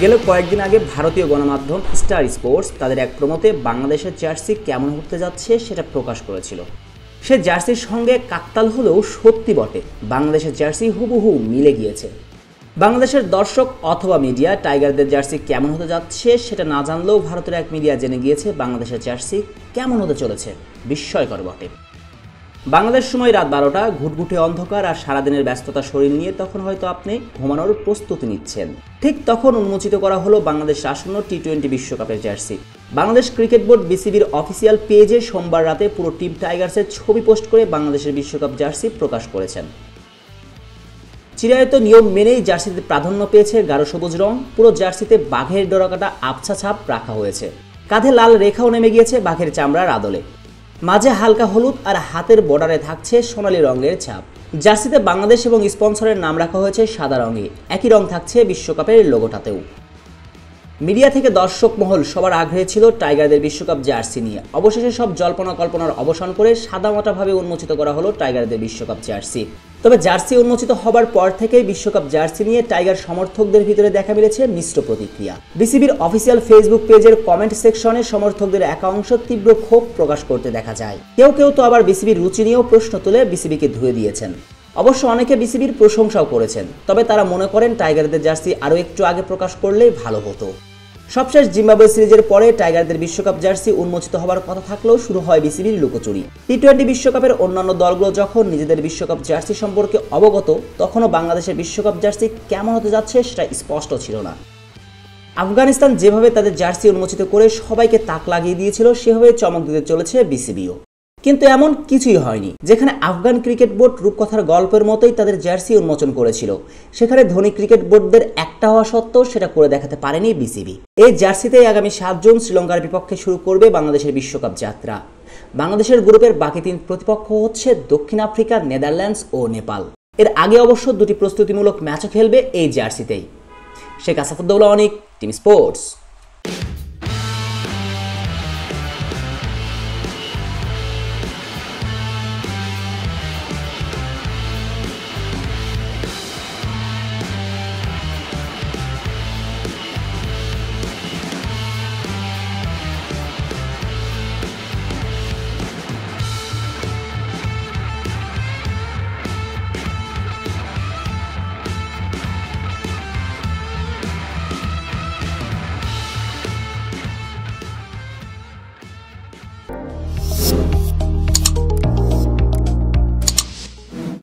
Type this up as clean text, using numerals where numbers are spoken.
গেল কয়েকদিন আগে ভারতীয় গণমাধ্যম স্টার স্পোর্টস তাদের এক প্রমোতে বাংলাদেশের জার্সি কেমন হতে যাচ্ছে সেটা প্রকাশ করেছিল। সে জার্সির সঙ্গে কাকতাল হলেও সত্যি বটে, বাংলাদেশের জার্সি হুবহু মিলে গিয়েছে। বাংলাদেশের দর্শক অথবা মিডিয়া টাইগারদের জার্সি কেমন হতে যাচ্ছে সেটা না জানলেও ভারতের এক মিডিয়া জেনে গিয়েছে বাংলাদেশের জার্সি কেমন হতে চলেছে। বিস্ময়কর বটে। বাংলাদেশ সময় রাত 12টা, ঘুটঘুটে অন্ধকার আর সারাদিনের ব্যস্ততা শরীর নিয়ে তখন হয়তো আপনি ঘুমানোর প্রস্তুতি নিচ্ছেন। ঠিক তখন উন্মোচিত করা হলো বাংলাদেশ আসন্ন টি-20 বিশ্বকাপের জার্সি। বাংলাদেশ ক্রিকেট বোর্ড বিসিবির অফিসিয়াল পেজে সোমবার রাতে পুরো টিম টাইগার্সের ছবি পোস্ট করে বাংলাদেশের বিশ্বকাপ জার্সি প্রকাশ করেছেন। চিরায়ত নিয়ম মেনেই জার্সিতে প্রাধান্য পেয়েছে গাঢ় সবুজ রং। পুরো জার্সিতে বাঘের ডোরাকাটা আবছা ছাপ রাখা হয়েছে। কাঁধে লাল রেখাও নেমে গিয়েছে বাঘের চামড়ার আদলে। মাঝে হালকা হলুদ আর হাতের বর্ডারে থাকছে সোনালী রঙের ছাপ। জার্সিতে বাংলাদেশ এবং স্পন্সরের নাম রাখা হয়েছে সাদা রঙে। একই রং থাকছে বিশ্বকাপের লোগোটাতেও। মিডিয়া থেকে দর্শক মহল সবার আগ্রহে ছিল টাইগারদের বিশ্বকাপ জার্সি নিয়ে। অবশেষে সব জল্পনা কল্পনার অবসান করে সাদামাটাভাবে উন্মোচিত করা হলো টাইগারদের বিশ্বকাপ জার্সি। তবে জার্সি উন্মোচিত হবার পর থেকেই বিশ্বকাপ জার্সি নিয়ে টাইগার সমর্থকদের ভিতরে দেখা মিলেছে মিশ্র প্রতিক্রিয়া। বিসিবির অফিসিয়াল ফেসবুক পেজের কমেন্ট সেকশনে সমর্থকদের একাংশ তীব্র ক্ষোভ প্রকাশ করতে দেখা যায়। কেউ কেউ তো আবার বিসিবির রুচি নিয়েও প্রশ্ন তুলে বিসিবিকে ধুয়ে দিয়েছেন। অবশ্য অনেকে বিসিবির প্রশংসাও করেছেন, তবে তারা মনে করেন টাইগারদের জার্সি আরও একটু আগে প্রকাশ করলেই ভালো হতো। সবশেষ জিম্বাবুয়ে সিরিজের পরে টাইগারদের বিশ্বকাপ জার্সি উন্মোচিত হবার কথা থাকলেও শুরু হয় বিসিবির লুকোচুরি। টি-20 বিশ্বকাপের অন্যান্য দলগুলো যখন নিজেদের বিশ্বকাপ জার্সি সম্পর্কে অবগত, তখনও বাংলাদেশের বিশ্বকাপ জার্সি কেমন হতে যাচ্ছে সেটা স্পষ্ট ছিল না। আফগানিস্তান যেভাবে তাদের জার্সি উন্মোচিত করে সবাইকে তাক লাগিয়ে দিয়েছিল, সেভাবে চমক দিতে চলেছে বিসিবিও। কিন্তু এমন কিছুই হয়নি। যেখানে আফগান ক্রিকেট বোর্ড রূপকথার গল্পের মতোই তাদের জার্সি উন্মোচন করেছিল, সেখানে ধনী ক্রিকেট বোর্ডদের একটা হওয়া সত্ত্বেও সেটা করে দেখাতে পারেনি বিসিবি। এই জার্সিতেই আগামী 7 জুন শ্রীলঙ্কার বিপক্ষে শুরু করবে বাংলাদেশের বিশ্বকাপ যাত্রা। বাংলাদেশের গ্রুপের বাকি 3 প্রতিপক্ষ হচ্ছে দক্ষিণ আফ্রিকা, নেদারল্যান্ডস ও নেপাল। এর আগে অবশ্য 2টি প্রস্তুতিমূলক ম্যাচও খেলবে এই জার্সিতেই। শেখ আসাফুদ্দৌলা অনিক, টিম স্পোর্টস।